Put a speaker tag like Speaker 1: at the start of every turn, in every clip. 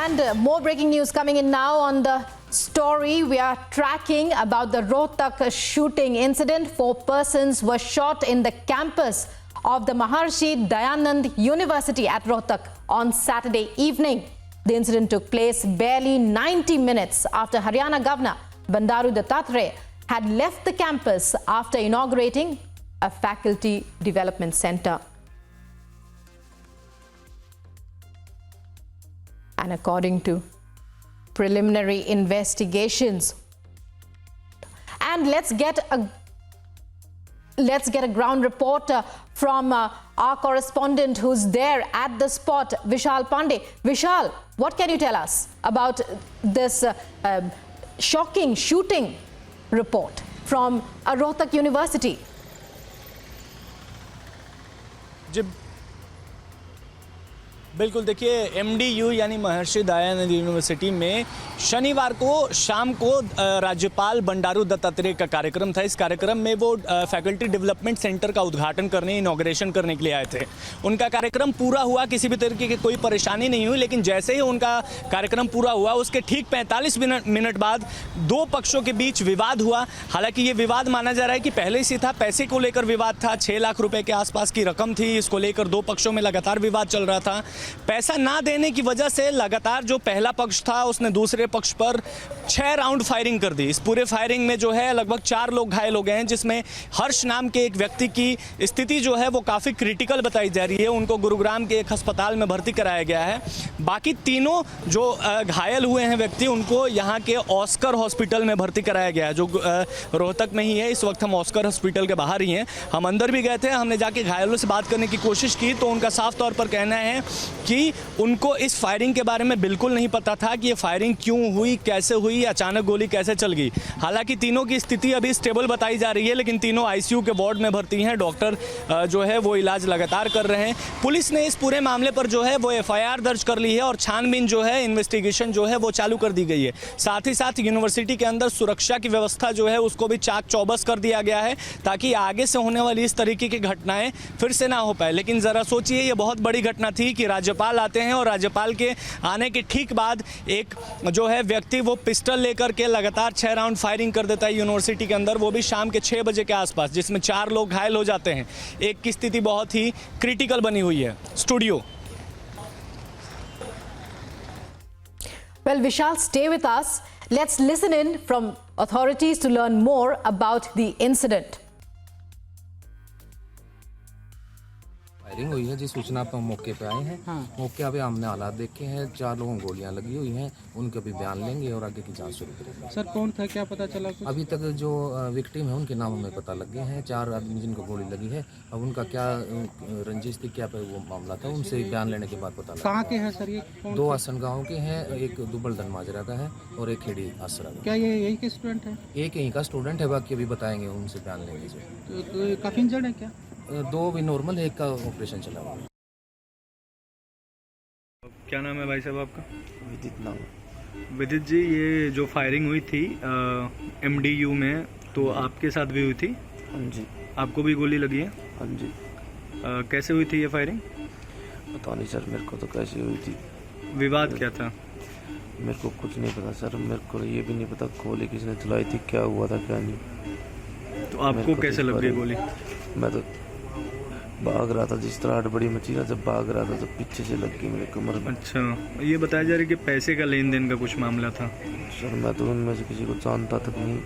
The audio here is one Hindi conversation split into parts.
Speaker 1: And more breaking news coming in now on the story we are tracking about the Rohtak shooting incident. 4 persons were shot in the campus of the Maharshi Dayanand University at Rohtak on Saturday evening. The incident took place barely 90 minutes after Haryana Governor Bandaru Dattatreya had left the campus after inaugurating a faculty development center. And according to preliminary investigations, and let's get a ground report from our correspondent who's there at the spot, Vishal Pandey. Vishal, what can you tell us about this shocking shooting report from Rohtak University?
Speaker 2: बिल्कुल, देखिए एमडीयू यानी महर्षि दयानंद यूनिवर्सिटी में शनिवार को शाम को राज्यपाल बंडारू दत्तात्रेय का कार्यक्रम था। इस कार्यक्रम में वो फैकल्टी डेवलपमेंट सेंटर का उद्घाटन करने, इनॉग्रेशन करने के लिए आए थे। उनका कार्यक्रम पूरा हुआ, किसी भी तरीके की कोई परेशानी नहीं हुई, लेकिन जैसे ही उनका कार्यक्रम पूरा हुआ उसके ठीक 45 मिनट बाद 2 पक्षों के बीच विवाद हुआ। हालांकि ये विवाद माना जा रहा है कि पहले से था, पैसे को लेकर विवाद था। 6 लाख रुपए के आसपास की रकम थी, इसको लेकर 2 पक्षों में लगातार विवाद चल रहा था। पैसा ना देने की वजह से लगातार जो पहला पक्ष था उसने दूसरे पक्ष पर 6 राउंड फायरिंग कर दी। इस पूरे फायरिंग में जो है लगभग 4 लोग घायल हो गए हैं, जिसमें हर्ष नाम के एक व्यक्ति की स्थिति जो है वो काफ़ी क्रिटिकल बताई जा रही है। उनको गुरुग्राम के एक अस्पताल में भर्ती कराया गया है। बाकी तीनों जो घायल हुए हैं व्यक्ति, उनको यहाँ के ऑस्कर हॉस्पिटल में भर्ती कराया गया है, जो रोहतक में ही है। इस वक्त हम ऑस्कर हॉस्पिटल के बाहर ही हैं। हम अंदर भी गए थे, हमने जाके घायलों से बात करने की कोशिश की तो उनका साफ तौर पर कहना है कि उनको इस फायरिंग के बारे में बिल्कुल नहीं पता था कि ये फायरिंग क्यों हुई, कैसे हुई, अचानक गोली कैसे चल गई। हालांकि तीनों की स्थिति अभी स्टेबल बताई जा रही है, लेकिन तीनों आईसीयू के वार्ड में भर्ती हैं। डॉक्टर जो है वो इलाज लगातार कर रहे हैं। पुलिस ने इस पूरे मामले पर जो है वो एफआईआर दर्ज कर ली है और छानबीन जो है, इन्वेस्टिगेशन जो है वो चालू कर दी गई है। साथ ही साथ यूनिवर्सिटी के अंदर सुरक्षा की व्यवस्था जो है उसको भी चाक चौबस कर दिया गया है, ताकि आगे से होने वाली इस तरीके की घटनाएं फिर से ना हो पाए। लेकिन ज़रा सोचिए, ये बहुत बड़ी घटना थी कि राज्यपाल आते हैं और राज्यपाल के आने के ठीक बाद एक जो है व्यक्ति वो पिस्टल लेकर के लगातार 6 राउंड फायरिंग कर देता है यूनिवर्सिटी के अंदर, वो भी शाम के 6 बजे के आसपास, जिसमें 4 लोग घायल हो जाते हैं। एक की स्थिति बहुत ही क्रिटिकल बनी हुई है। Studio.
Speaker 1: Well, Vishal, stay with us. Let's listen in from authorities to learn more about the incident.
Speaker 3: Firing हुई है जी, सूचना पर मौके पे आए हैं। मौके पे हमने हालात देखे हैं। 4 लोगों को गोलियां लगी हुई हैं, उनके भी बयान लेंगे और आगे की जांच शुरू करेंगे।
Speaker 4: सर, कौन था, क्या पता चला कुछ?
Speaker 3: अभी तक जो विक्टिम है उनके नाम हमें पता लग गए हैं। 4 आदमी जिनको गोली लगी है, अब उनका क्या रंजिश थी, क्या पे वो मामला था, उनसे बयान लेने के बाद पता लगा।
Speaker 4: कहाँ के हैं सर ये?
Speaker 3: 2 आसन गाँव के हैं, एक दुबलदन माजरा का है और एक खेड़ी आसरा का।
Speaker 4: क्या ये यही के स्टूडेंट है?
Speaker 3: एक यहीं का स्टूडेंट है, बाकी अभी बताएंगे, उनसे बयान लेंगे।
Speaker 4: तो काफी इंजर्ड है क्या?
Speaker 3: 2 भी नॉर्मल है, एक का ऑपरेशन चला हुआ है।
Speaker 2: क्या नाम है भाई साहब आपका?
Speaker 3: विदित नाम।
Speaker 2: विदित जी, ये जो फायरिंग हुई थी एमडीयू में, तो आपके साथ भी हुई थी?
Speaker 5: हाँ जी।
Speaker 2: आपको भी गोली लगी है?
Speaker 5: हाँ जी।
Speaker 2: कैसे हुई थी ये फायरिंग?
Speaker 5: पता नहीं सर, मेरे को तो कैसे हुई थी।
Speaker 2: विवाद क्या था?
Speaker 5: मेरे को कुछ नहीं पता सर, मेरे को ये भी नहीं पता गोली किसने चलाई थी, क्या हुआ था क्या नहीं।
Speaker 2: तो आपको कैसे लग गई गोली?
Speaker 5: मैं तो भाग रहा था, जिस तरह हड़बड़ी मची ना, जब भाग रहा था तो पीछे से लग गई मेरे कमर में।
Speaker 2: अच्छा, ये बताया जा रहा है कि पैसे का लेन देन का कुछ मामला था?
Speaker 5: सर, मैं तो उनमें से किसी को जानता तक नहीं,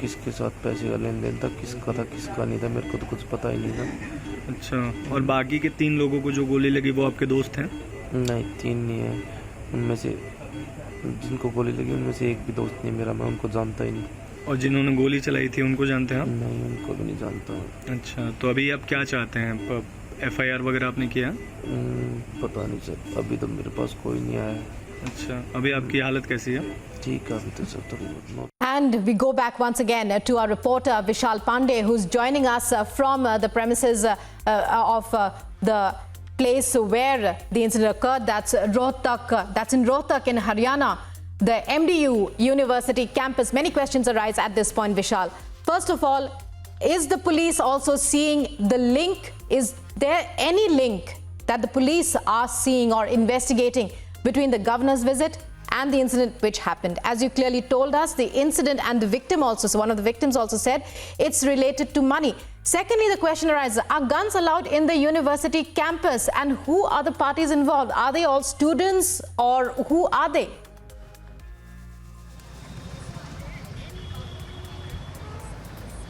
Speaker 5: किसके साथ पैसे का लेन देन था, किसका था किसका नहीं था, मेरे को तो कुछ पता ही नहीं था।
Speaker 2: अच्छा, और बाकी के 3 लोगों को जो गोली लगी वो आपके दोस्त हैं?
Speaker 5: नहीं, 3 नहीं है। उनमें से जिनको गोली लगी उनमें से एक भी दोस्त नहीं मेरा, मैं उनको जानता ही नहीं।
Speaker 2: और जिन्होंने गोली चलाई थी उनको जानते हैं आप?
Speaker 5: नहीं, उनको भी नहीं जानता।
Speaker 2: अच्छा, तो अभी आप क्या चाहते हैं? एफआईआर वगैरह आपने किया?
Speaker 5: पता नहीं सर, अभी तो मेरे पास कोई नहीं आया।
Speaker 2: अच्छा, अभी आपकी हालत कैसी है?
Speaker 5: ठीक है, अभी तो सर थोड़ी बहुत।
Speaker 1: And we go back once again to our reporter Vishal Pandey, who's joining us from the premises of the place where the incident occurred. That's Rohtak. That's in Rohtak in Haryana, the MDU University campus. Many questions arise at this point, Vishal. First of all, is the police also seeing the link? Is there any link that the police are seeing or investigating between the governor's visit and the incident which happened. As you clearly told us, the incident and the victim also, so one of the victims also said it's related to money. Secondly, the question arises, are guns allowed in the university campus, and who are the parties involved? Are they all students or who are they?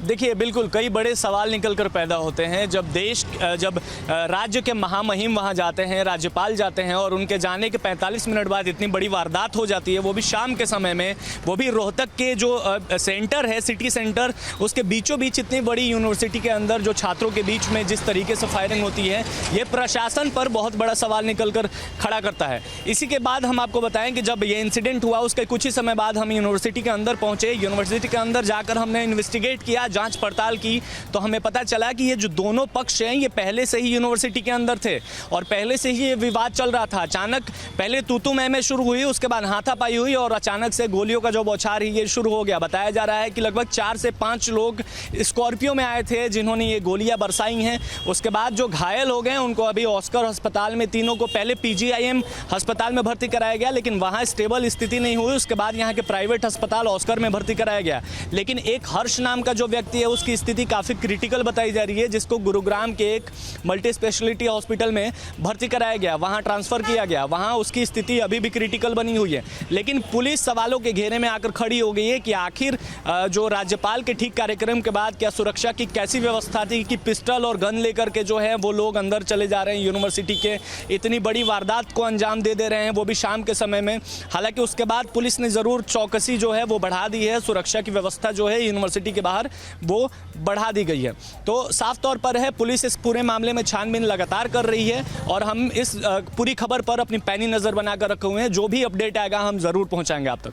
Speaker 2: देखिए, बिल्कुल कई बड़े सवाल निकल कर पैदा होते हैं जब राज्य के महामहिम वहां जाते हैं, राज्यपाल जाते हैं और उनके जाने के 45 मिनट बाद इतनी बड़ी वारदात हो जाती है, वो भी शाम के समय में, वो भी रोहतक के जो सेंटर है, सिटी सेंटर, उसके बीचों बीच इतनी बड़ी यूनिवर्सिटी के अंदर जो छात्रों के बीच में जिस तरीके से फायरिंग होती है, ये प्रशासन पर बहुत बड़ा सवाल निकल कर खड़ा करता है। इसी के बाद हम आपको बताएं कि जब ये इंसिडेंट हुआ उसके कुछ ही समय बाद हम यूनिवर्सिटी के अंदर पहुंचे। यूनिवर्सिटी के अंदर जाकर हमने इन्वेस्टिगेट किया, जांच पड़ताल की, तो हमें पता चला कि ये जो दोनों पक्ष हैं ये पहले से ही यूनिवर्सिटी के अंदर थे और पहले से ही ये विवाद चल रहा था। अचानक पहले तू-तू मैं शुरू हुई, उसके बाद हाथापाई हुई और अचानक से गोलियों का जो बौछार है ये शुरू हो गया। बताया जा रहा है कि लगभग 4 से 5 लोग स्कॉर्पियो में आए थे जिन्होंने ये गोलियां बरसाई हैं। उसके बाद जो घायल हो गए उनको अभी ऑस्कर अस्पताल में, तीनों को पहले PGIM अस्पताल में भर्ती कराया गया, लेकिन वहाँ स्टेबल स्थिति नहीं हुई। उसके बाद यहाँ के प्राइवेट अस्पताल ऑस्कर में भर्ती कराया गया, लेकिन एक हर्ष नाम का जो व्यक्ति है उसकी स्थिति काफ़ी क्रिटिकल बताई जा रही है, जिसको गुरुग्राम के एक मल्टी स्पेशलिटी हॉस्पिटल में भर्ती कराया गया, वहां ट्रांसफ़र किया गया, वहां उसकी स्थिति अभी भी क्रिटिकल बनी हुई है। लेकिन पुलिस सवालों के घेरे में आकर खड़ी हो गई है कि आखिर जो राज्यपाल के ठीक कार्यक्रम के बाद क्या सुरक्षा की कैसी व्यवस्था थी कि पिस्टल और गन लेकर के जो है वो लोग अंदर चले जा रहे हैं यूनिवर्सिटी के, इतनी बड़ी वारदात को अंजाम दे रहे हैं, वो भी शाम के समय में। हालांकि उसके बाद पुलिस ने ज़रूर चौकसी जो है वो बढ़ा दी है, सुरक्षा की व्यवस्था जो है यूनिवर्सिटी के बाहर वो बढ़ा दी गई है। तो साफ तौर पर है पुलिस इस पूरे मामले में छानबीन लगातार कर रही है और हम इस पूरी खबर पर अपनी पैनी नज़र बनाकर रखे हुए हैं। जो भी अपडेट आएगा हम ज़रूर पहुंचाएंगे आप तक।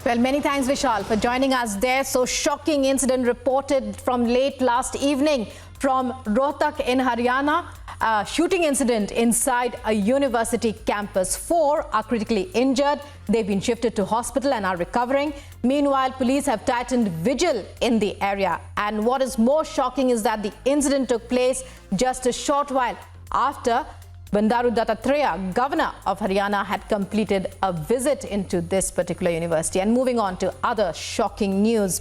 Speaker 1: Well, many thanks, Vishal, for joining us there. So, shocking incident reported from late last evening from Rohtak in Haryana. Shooting incident inside a university campus. 4 are critically injured. They've been shifted to hospital and are recovering. Meanwhile, police have tightened vigil in the area. And what is more shocking is that the incident took place just a short while after Bandaru Dattatreya, Governor of Haryana, had completed a visit into this particular university. And moving on to other shocking news.